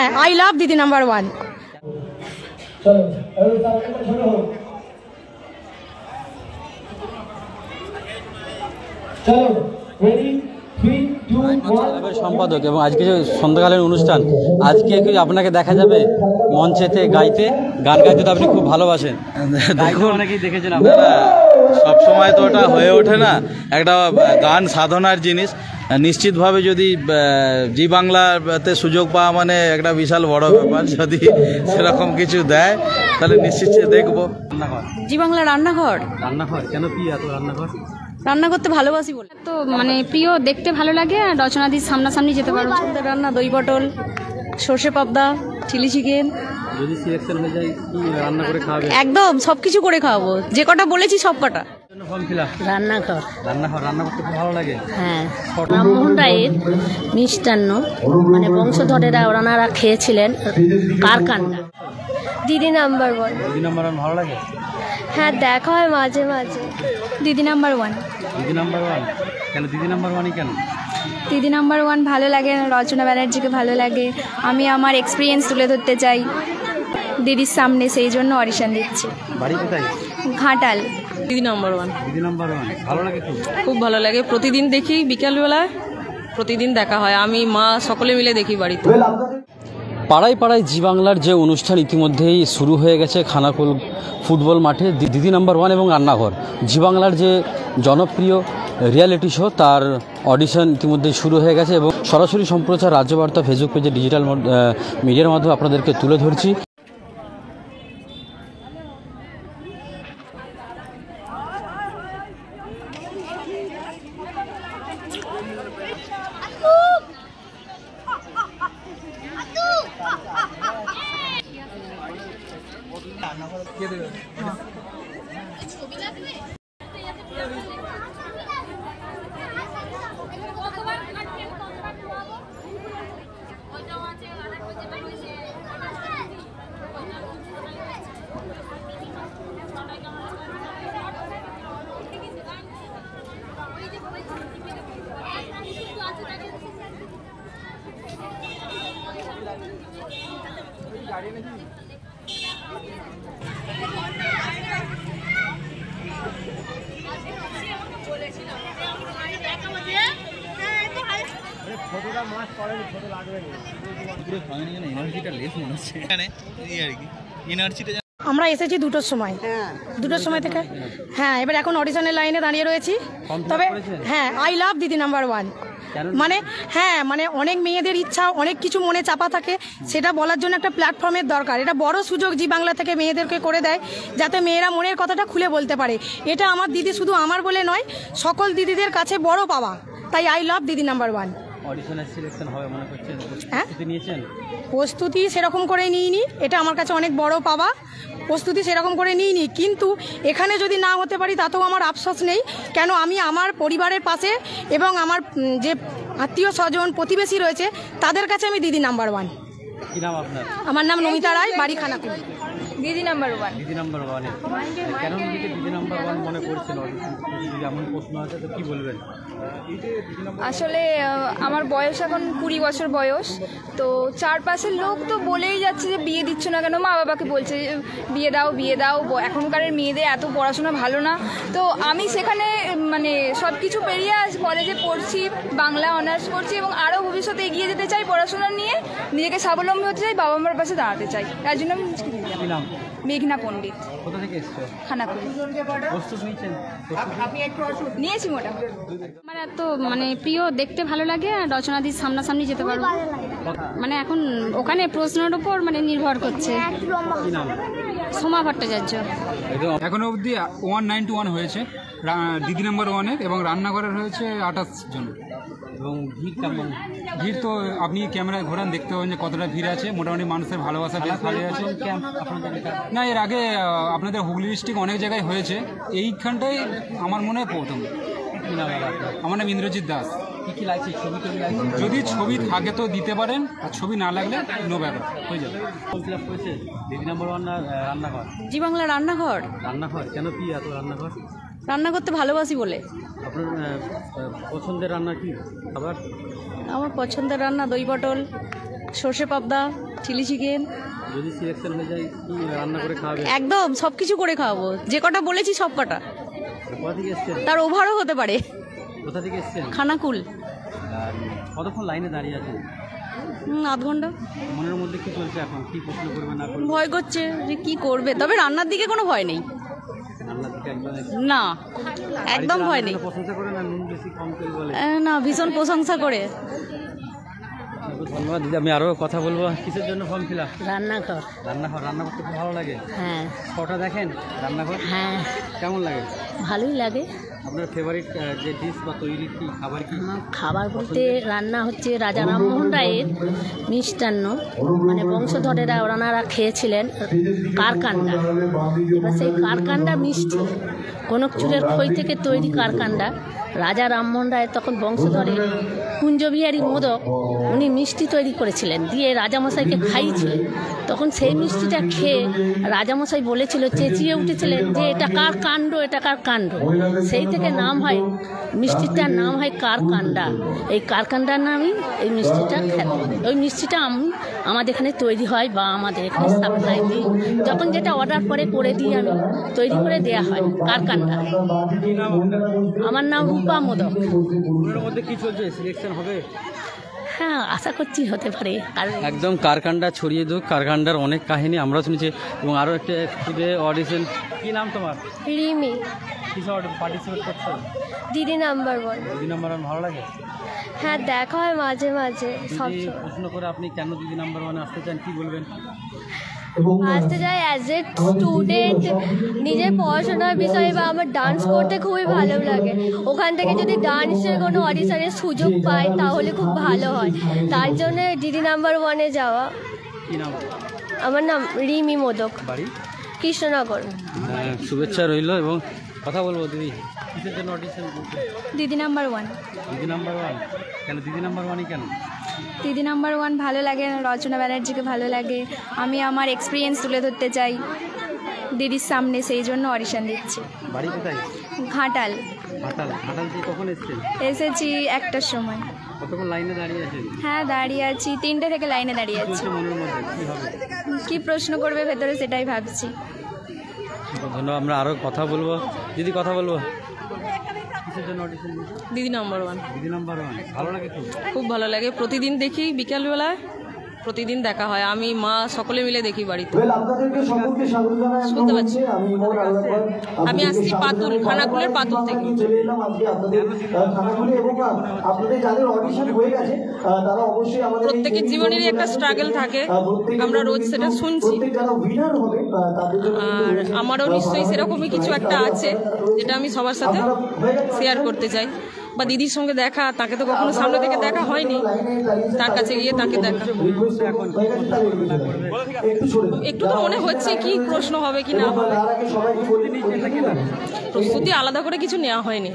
হ্যাঁ, I love দিদি number one. সম্পাদক এবং আজকে যে সন্ধ্যাকালীন অনুষ্ঠান, আজকে আপনাকে দেখা যাবে মঞ্চেতে গাইতে, গান গাইতে তো আপনি খুব ভালোবাসেন, দেখুন অনেকেই দেখেছেন আপনারা। সবসময় তো ওটা হয়ে ওঠে না, একটা গান সাধনার জিনিস। নিশ্চিতভাবে যদি জি বাংলাতে সুযোগ পাওয়া মানে একটা বিশাল বড় ব্যাপার। যদি সেরকম কিছু দেয় তাহলে নিশ্চিত দেখবো। জি বাংলা রান্নাঘর। রান্নাঘর কেন প্রিয় এত? রান্নাঘর রান্না করতে ভালোবাসি বলে তো মানে প্রিয়, দেখতে ভালো লাগে, আর রচনাদির সামনাসামনি যেতে পারবো। রান্না দই পটল, সর্ষে পাবদা, চিলি চিকেন। যদি সিলেকশন হয়ে যায় কি রান্না করে খাওয়াবে? একদম সবকিছু করে খাওয়াবো, যে কটা বলেছি সব কটা। রান্নাঘর। রান্নাঘর রান্না করতে খুব ভালো লাগে। হ্যাঁ, রামমোহন রায়ের মিষ্টান্ন, মানে বংশধরেরা ওনারা খেয়েছিলেন কারখানা। দিদি নাম্বার ওয়ান। দিদি নাম্বার ওয়ান ভালো লাগে? হ্যাঁ, দেখা হয় মাঝে মাঝে। দিদি নাম্বার ওয়ান। দিদি নাম্বার ওয়ান কেন? দিদি নাম্বার ওয়ানই কেন? দিদি নাম্বার ওয়ান ভালো লাগে, রচনা ব্যানার্জিকে ভালো লাগে। আমি আমার এক্সপিরিয়েন্স তুলে ধরতে চাই দিদির সামনে, সেই জন্য অডিশন দিচ্ছি। বাড়ি কোথায়? ঘাটাল। দিদি নাম্বার ওয়ান। দিদি নাম্বার ওয়ান ভালো লাগে খুব? খুব ভালো লাগে, প্রতিদিন দেখি, বিকালবেলায় প্রতিদিন দেখা হয়, আমি মা সকলে মিলে দেখি বাড়িতে। পাড়ায় পাড়ায় জি বাংলার যে অনুষ্ঠান ইতিমধ্যেই শুরু হয়ে গেছে খানাকুল ফুটবল মাঠে। দিদি নাম্বার ওয়ান এবং রান্নাঘর, জি বাংলার যে জনপ্রিয় রিয়ালিটি শো, তার অডিশন ইতিমধ্যেই শুরু হয়ে গেছে এবং সরাসরি সম্প্রচার রাজ্যবার্তা ফেসবুক পেজে ডিজিটাল মিডিয়ার মাধ্যমে আপনাদেরকে তুলে ধরছি। আমরা এসেছি 2টোর সময়, 2টোর সময় থেকে। হ্যাঁ, এবার এখন অডিশনের লাইনে দাঁড়িয়ে রয়েছি। তবে হ্যাঁ, আই লাভ দিদি নাম্বার ওয়ান। মানে হ্যাঁ, মানে অনেক মেয়েদের ইচ্ছা, অনেক কিছু মনে চাপা থাকে, সেটা বলার জন্য একটা প্ল্যাটফর্মের দরকার। এটা বড় সুযোগ জি বাংলা থেকে মেয়েদেরকে করে দেয়, যাতে মেয়েরা মনের কথাটা খুলে বলতে পারে। এটা আমার দিদি, শুধু আমার বলে নয়, সকল দিদিদের কাছে বড় পাওয়া। তাই আই লাভ দিদি নাম্বার ওয়ান। অডিশনের সিলেকশন হবে মনে করছেন? হ্যাঁ, নিয়েছেন? প্রস্তুতি সেরকম করে নিইনি, এটা আমার কাছে অনেক বড় পাওয়া। প্রস্তুতি সেরকম করে নিইনি, কিন্তু এখানে যদি না হতে পারি তাতেও আমার আফসোস নেই। কেন, আমি আমার পরিবারের পাশে এবং আমার যে আত্মীয় স্বজন প্রতিবেশী রয়েছে তাদের কাছে আমি দিদি নাম্বার ওয়ান। কি নাম আপনার? আমার নাম নমিতা রায়, বাড়ি খানাকুল। দিদি নাম্বার ওয়ান। দিদি নাম্বার ওয়ানে কেন নিজেকে দিদি নাম্বার ওয়ান মনে করছেন? যেমন প্রশ্ন আছে তো কি বলবেন? আসলে আমার বয়স এখন 20 বছর বয়স, তো চারপাশের লোক তো বলেই যাচ্ছে যে বিয়ে দিচ্ছ না কেন, মা বাবাকে বলছে বিয়ে দাও বিয়ে দাও, এখনকার মেয়েদের এত পড়াশোনা ভালো না। তো আমি সেখানে মানে সব কিছু পেরিয়ে কলেজে পড়ছি, বাংলা অনার্স করছি এবং আরও ভবিষ্যতে এগিয়ে যেতে চাই পড়াশোনা নিয়ে, নিজেকে স্বাবলম্বী হতে চাই, বাবা মার পাশে দাঁড়াতে চাই। তার জন্য আমি মেঘনা পণ্ডিত। কোথা থেকে এসছো? খানাকুল। প্রস্তুত নিয়েছেন? নিয়েছি মোটামুটি। আমার এত মানে প্রিয়, দেখতে ভালো লাগে, আর রচনাদির সামনাসামনি যেতে পারবো। মানে এখন ওখানে প্রশ্নের উপর মানে নির্ভর করছে। সোমা ভট্টাচার্য। এখনো অবধি 191 হয়েছে দিদি নাম্বার ওয়ানের, এবং রান্নাঘরের হয়েছে 28 জন। এবং ভিড় কেমন? ভিড় তো আপনি ক্যামেরায় ঘোরান, দেখতে পাবেন যে কতটা ভিড় আছে। মোটামুটি মানুষের ভালোবাসা বেশ ভালো আছে। না, এর আগে আপনাদের হুগলি ডিস্ট্রিক্ট অনেক জায়গায় হয়েছে, এইখানটাই আমার মনে হয় প্রথম। আমার নাম ইন্দ্রজিৎ দাস। কি লাগছে? ছবি টবি লাগছে? যদি ছবি থাকে তো দিতে পারেন, আর ছবি না লাগলে নো ব্যাপার, হয়ে যাবে। দিদি নাম্বার ওয়ান না রান্নাঘর? জি বাংলা রান্নাঘর। রান্নাঘর কেন প্রিয় এত? রান্নাঘর রান্না করতে ভালোবাসি বলে। আপনার পছন্দের রান্না কি খাবার? আমার পছন্দের রান্না দই পটল, সর্ষে পাবদা, চিলি চিকেন। যদি সিলেকশন হয়ে যায় কি রান্না করে খাওয়াবে? একদম সব কিছু করে খাওয়াবো, যে কটা বলেছি সব কটা। কোথা থেকে এসছেন? তার ওভারও হতে পারে। কোথা থেকে এসছেন? খানাকুল। আর কতক্ষণ লাইনে দাঁড়িয়ে আছেন? আধ ঘন্টা। মনের মধ্যে কি চলছে এখন? কি প্রশ্ন করবে না করবে? ভয় করছে যে কি করবে, তবে রান্নার দিকে কোনো ভয় নেই। রান্নার দিকে একদম না, একদম ভয় নেই। প্রশংসা করে না নুন বেশি কম তেল বলে? না, ভীষণ প্রশংসা করে। ধন্যবাদ দিদি। আমি আরও কথা বলবো। কিসের জন্য ফর্ম ফিল আপ? রান্নাঘর। রান্নাঘর। রান্না করতে খুব ভালো লাগে? হ্যাঁ। কটা দেখেন রান্নাঘর? হ্যাঁ, কেমন লাগে? ভালোই লাগে। আপনার ফেভারিট যে ডিশ বা তৈরি কি খাবার কি? আমার খাবার বলতে রান্না হচ্ছে রাজা রামমোহন রায়ের মিষ্টান্ন, মানে বংশধরেরা ওনারা খেয়েছিলেন কারকান্ডা। এবার সেই কারকান্ডা মিষ্টি কনকচুরের খই থেকে তৈরি কারকান্ডা। রাজা রামমোহন রায়ের তখন বংশধরের কুঞ্জবিহারী মোদক উনি মিষ্টি তৈরি করেছিলেন, দিয়ে রাজামশাইকে খাইয়েছিলেন। তখন সেই মিষ্টিটা খেয়ে রাজামশাই বলেছিল, চেঁচিয়ে উঠেছিলেন যে এটা কার কাণ্ড, এটা কার কাণ্ড। সেই থেকে নাম হয়, মিষ্টিটার নাম হয় কারকান্ডা। এই কারকান্ডার নামই এই মিষ্টিটা খ্যাত। ওই মিষ্টিটা আমাদের এখানে তৈরি হয় বা আমাদের এখানে সাপ্লাই দিই, যখন যেটা অর্ডার করে দিই আমি, তৈরি করে দেয়া হয় কারকান্ডা। আমার নাম রূপা মোদক। ওনার মধ্যে কি চলছে? সিলেকশন হবে? হ্যাঁ, আশা করছি হতে পারে। আর একদম কারকান্ডা ছড়িয়ে দেব। কারকান্ডার অনেক কাহিনী আমরা শুনেছি এবং আরও একটা অডিশন। কি নাম তোমার? রিমি। কিসে পার্টিসিপেট করছো? দিদি নাম্বার 1। দিদি নাম্বার 1 ভালো লাগে? হ্যাঁ, দেখা হয় মাঝে মাঝে। সব যদি প্রশ্ন করে আপনি কেন দিদি নাম্বার 1 আসতে চান কি বলবেন? আসতে যাই অ্যাজ এ স্টুডেন্ট, নিজের পড়াশোনার বিষয়ে বা আমার ডান্স করতে খুবই ভালো লাগে। ওখান থেকে যদি ডান্সের কোনো অডিশনের সুযোগ পাই তাহলে খুব ভালো হয়। তার জন্য দিদি নাম্বার 1-এ যাওয়া। কি নাম? আমার নাম রিমি মোদক, বাড়ি? কৃষ্ণনগর। শুভেচ্ছা রইল। এবং কথা বলবো দিদি, কিসের জন্য অডিশন? দিদি নাম্বার 1। দিদি নাম্বার 1 কেন? দিদি নাম্বার 1ই কেন? দিদি নাম্বার 1 ভালো লাগে, রচনা ব্যানার্জিকে ভালো লাগে। আমি আমার এক্সপিরিয়েন্স তুলে ধরতে চাই দিদির সামনে, সেই জন্য অডিশন দিচ্ছি। বাড়ি কোথায়? ঘাটাল। ঘাটাল। ঘাটাল থেকে কখন এসছেন? এসেছি 1টার সময়। কতক্ষণ লাইনে দাঁড়িয়ে আছেন? হ্যাঁ, দাঁড়িয়ে আছি, 3টে থেকে লাইনে দাঁড়িয়ে আছি। চলছে মনের মধ্যে কি হবে? কি প্রশ্ন করবে ভেতরে সেটাই ভাবছি। ধন্যবাদ। আমরা আরও কথা বলবো। দিদি কথা বলবো। কিসের জন্য অডিশন? দিদি নাম্বার 1। দিদি নাম্বার 1 ভালো লাগে খুব? খুব ভালো লাগে, প্রতিদিন দেখি বিকালবেলায়, প্রতিদিন দেখা হয়। আমি মা সকলে মিলে দেখি বাড়িতে। শুনতে পাচ্ছি। আমি আসছি পাতুল, খানাকুলের পাতুল থেকে। প্রত্যেকের জীবনেরই একটা স্ট্রাগল থাকে, আমরা রোজ সেটা শুনছি। আর আমারও নিশ্চয়ই সেরকমই কিছু একটা আছে যেটা আমি সবার সাথে শেয়ার করতে চাই। বা দিদির সঙ্গে দেখা, তাকে তো কখনো সামনে থেকে দেখা হয়নি, তার কাছে গিয়ে তাকে দেখা। একটু তো মনে হচ্ছে কি প্রশ্ন হবে কি না হবে। প্রস্তুতি আলাদা করে কিছু নেওয়া হয়নি।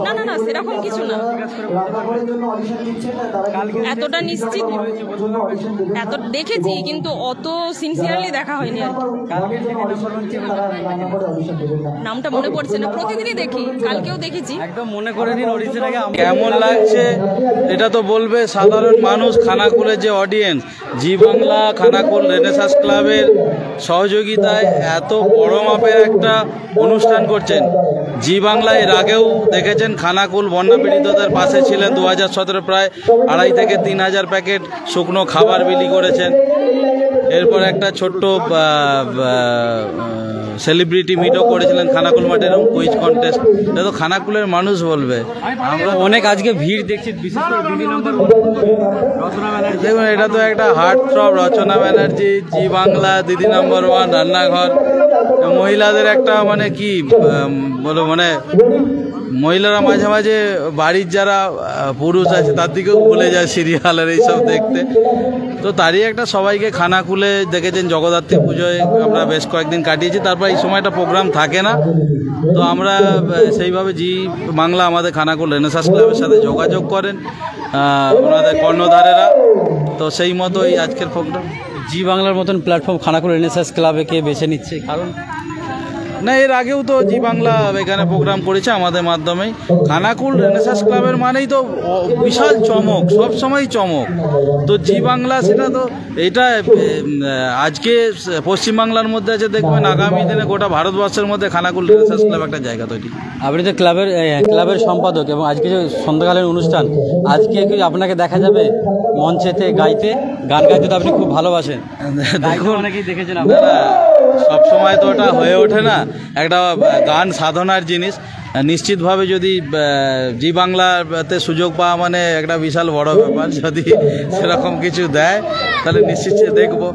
না না না, সেরকম কিছু না। এতটা নিশ্চিত, এত দেখেছি কিন্তু অত সিনসিয়ারলি দেখা হয়নি আর কি। নামটা মনে পড়ছে না, প্রতিদিনই দেখি, কালকেও দেখেছি। একদম মনে করে নিন অডিশনটাকে। কেমন লাগছে এটা তো বলবে সাধারণ মানুষ। খানাকুলের যে অডিয়েন্স, জি বাংলা খানাকুল রেনেসাঁস ক্লাবের সহযোগিতায় এত বড় মাপের একটা অনুষ্ঠান করছেন। জি বাংলা এর আগেও দেখেছেন খানাকুল বন্যা পীড়িতদের পাশে ছিলেন। 2017 প্রায় 2,500 থেকে 3,000 প্যাকেট শুকনো খাবার বিলি করেছেন। এরপর একটা ছোট্ট সেলিব্রিটি মিটও করেছিলেন খানাকুল মাঠে, এরকম কুইজ কন্টেস্ট। এটা তো খানাকুলের মানুষ বলবে। আমরা অনেক আজকে ভিড় দেখছি, বিশেষ করে দিদি নাম্বার রচনা ব্যানার্জি। দেখুন, এটা তো একটা হার্ট থ্রব। রচনা ব্যানার্জি, জি বাংলা, দিদি নাম্বার 1, রান্নাঘর। মহিলাদের একটা মানে কি বলো, মানে মহিলারা মাঝে মাঝে বাড়ির যারা পুরুষ আছে তার দিকেও ভুলে যায় সিরিয়ালের এইসব দেখতে। তো তারই একটা সবাইকে খানাকুলে দেখেছেন জগদ্ধাত্রী পুজোয় আমরা বেশ কয়েকদিন কাটিয়েছি। তারপর এই সময়টা প্রোগ্রাম থাকে না, তো আমরা সেইভাবে জি বাংলা আমাদের খানাকুল রেনেসাঁস ক্লাবের সাথে যোগাযোগ করেন ওনাদের কর্ণধারেরা। তো সেই মতোই আজকের প্রোগ্রাম। জি বাংলার মতন প্ল্যাটফর্ম খানাকুল রেনেসাঁস ক্লাবে কে বেছে নিচ্ছে? কারণ না, এর আগেও তো জি বাংলা এখানে প্রোগ্রাম করেছে আমাদের মাধ্যমেই। খানাকুল রেনেসাঁস ক্লাবের মানেই তো বিশাল চমক, সব সময় চমক। তো জি বাংলা সেটা তো এটা আজকে পশ্চিমবাংলার মধ্যে আছে, দেখবেন আগামী দিনে গোটা ভারতবর্ষের মধ্যে খানাকুল রেনেসাঁস ক্লাব একটা জায়গা তৈরি। আপনি যে ক্লাবের সম্পাদক এবং আজকে যে সন্ধ্যাকালীন অনুষ্ঠান, আজকে কি আপনাকে দেখা যাবে মঞ্চেতে গান গাইতে? তো আপনি খুব ভালোবাসেন, দেখুন অনেকেই দেখেছেন আপনারা, সব সময় তো ওটা হয়ে ওঠে না। একটা গান সাধনার জিনিস, নিশ্চিতভাবে যদি জি বাংলাতে সুযোগ পাওয়া মানে একটা বিশাল বড় ব্যাপার। যদি সেরকম কিছু দেয় তাহলে নিশ্চিত দেখবো।